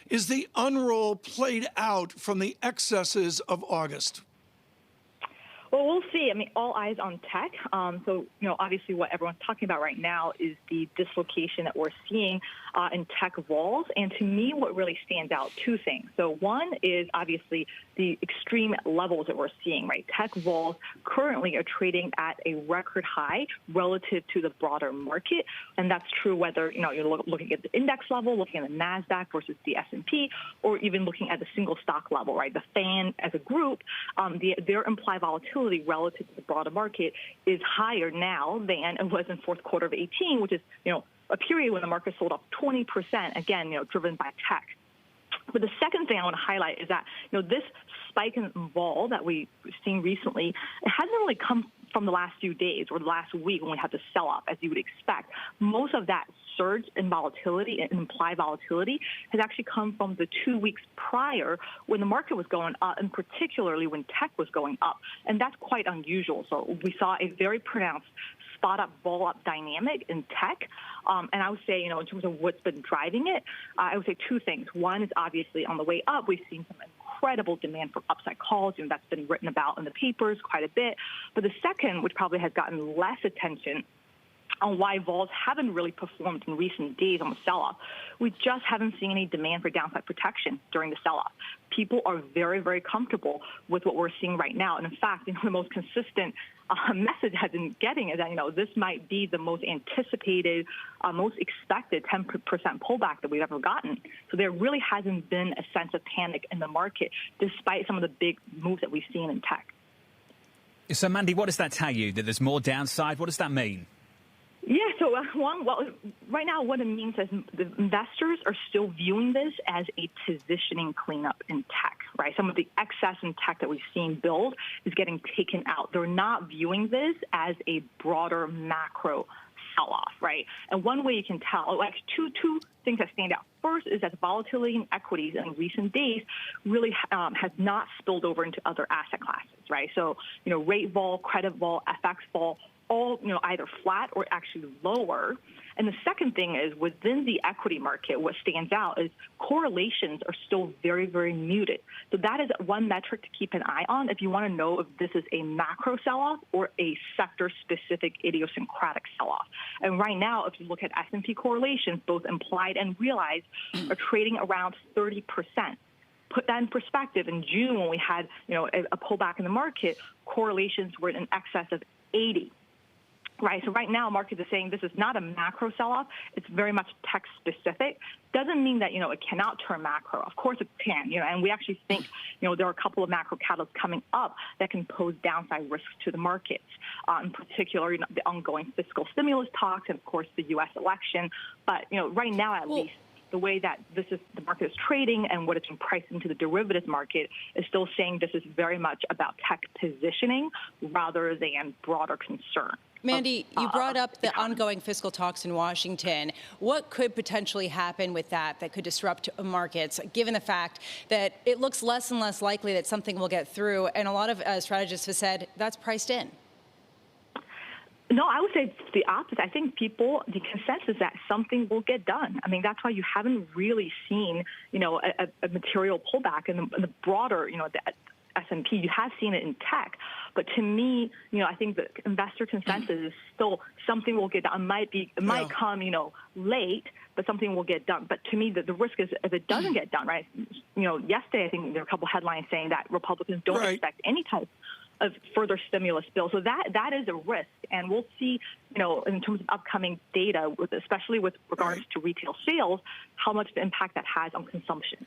is the unroll played out from the excesses of August? Well, we'll see. I mean, all eyes on tech. So, obviously what everyone's talking about right now is the dislocation that we're seeing in tech vols. And to me, what really stands out, two things. So one is obviously the extreme levels that we're seeing, right? Tech vols currently are trading at a record high relative to the broader market. And that's true whether, you're looking at the index level, looking at the NASDAQ versus the S&P, or even looking at the single stock level, right? The FAN as a group, their implied volatility relative to the broader market is higher now than it was in fourth quarter of 18, which is, a period when the market sold off 20%, again, driven by tech. But the second thing I want to highlight is that, this spike in vol that we've seen recently, it hasn't really come from the last few days or the last week when we had the sell-off, as you would expect. Most of that surge in volatility and implied volatility has actually come from the 2 weeks prior when the market was going up, and particularly when tech was going up. And that's quite unusual. So we saw a very pronounced spot up, vol up dynamic in tech. And I would say, in terms of what's been driving it, I would say two things. One is obviously on the way up, we've seen some incredible demand for upside calls. That's been written about in the papers quite a bit. But the second, which probably has gotten less attention on why vols haven't really performed in recent days on the sell-off, we just haven't seen any demand for downside protection during the sell-off. People are very, very comfortable with what we're seeing right now. And in fact, the most consistent message I've been getting is that, this might be the most anticipated, most expected 10% pullback that we've ever gotten. So there really hasn't been a sense of panic in the market, despite some of the big moves that we've seen in tech. So, Mandy, what does that tell you? That there's more downside? What does that mean? Yeah, so right now what it means is the investors are still viewing this as a positioning cleanup in tech, right? Some of the excess in tech that we've seen build is getting taken out. They're not viewing this as a broader macro sell-off, right? And one way you can tell, two things that stand out. First is that the volatility in equities in recent days really has not spilled over into other asset classes, right? So, rate vol, credit vol, FX vol, all, either flat or actually lower. And the second thing is within the equity market, what stands out is correlations are still very, very muted. So that is one metric to keep an eye on if you want to know if this is a macro sell-off or a sector-specific idiosyncratic sell-off. And right now, if you look at S&P correlations, both implied and realized, are trading around 30%. Put that in perspective, in June when we had, a pullback in the market, correlations were in excess of 80. Right. So right now, market is saying this is not a macro sell-off. It's very much tech-specific. Doesn't mean that, it cannot turn macro. Of course it can, and we actually think, there are a couple of macro catalysts coming up that can pose downside risks to the markets, in particular, the ongoing fiscal stimulus talks and, of course, the U.S. election. But, right now, at least, the way that the market is trading and what it's been priced into the derivatives market is still saying this is very much about tech positioning rather than broader concern. Mandy, you brought up the ongoing fiscal talks in Washington. What could potentially happen with that could disrupt markets, given the fact that it looks less and less likely that something will get through, and a lot of strategists have said that's priced in? No, I would say it's the opposite. I think the consensus is that something will get done. I mean, that's why you haven't really seen, a material pullback in the broader, the S&P. You have seen it in tech. But to me, I think the investor consensus is still something will get done. It might come, late, but something will get done. But to me, the risk is if it doesn't get done, right? Yesterday, I think there were a couple headlines saying that Republicans don't expect any type of further stimulus bill. So that is a risk. And we'll see, in terms of upcoming data, especially with regards to retail sales, how much the impact that has on consumption.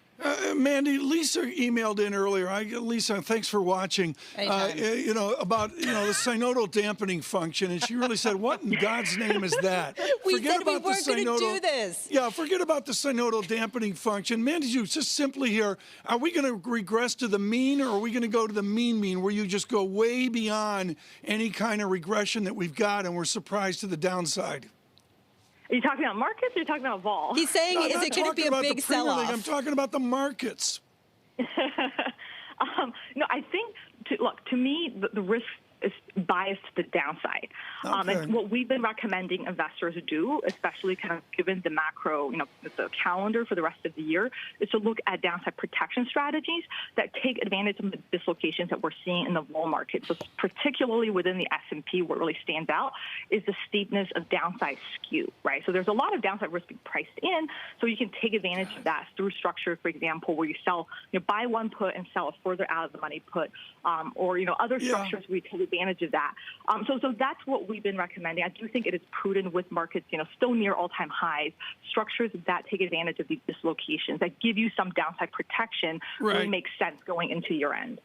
Mandy, Lisa emailed in earlier. Lisa, thanks for watching. About the synodal dampening function, and she really said, "What in God's name is that?" We weren't going to do this. Yeah, forget about the synodal dampening function. Mandy, you just simply here, are we going to regress to the mean, or are we going to go to the mean, where you just go way beyond any kind of regression that we've got, and we're surprised to the downside? Are you talking about markets or are you talking about vol? He's saying, no, is it going to be a big sell-off? I'm talking about the markets. No, I think, to me, the risk is biased to the downside. And what we've been recommending investors do, especially kind of given the macro, the calendar for the rest of the year, is to look at downside protection strategies that take advantage of the dislocations that we're seeing in the bull market. So particularly within the S&P, what really stands out is the steepness of downside skew, right? So there's a lot of downside risk being priced in, so you can take advantage of that through structure, for example, where you sell, buy one put and sell a further out of the money put, or other structures where you take advantage of that. So that's what we've been recommending. I do think it is prudent with markets, still near all-time highs, structures that take advantage of these dislocations that give you some downside protection really makes sense going into year end.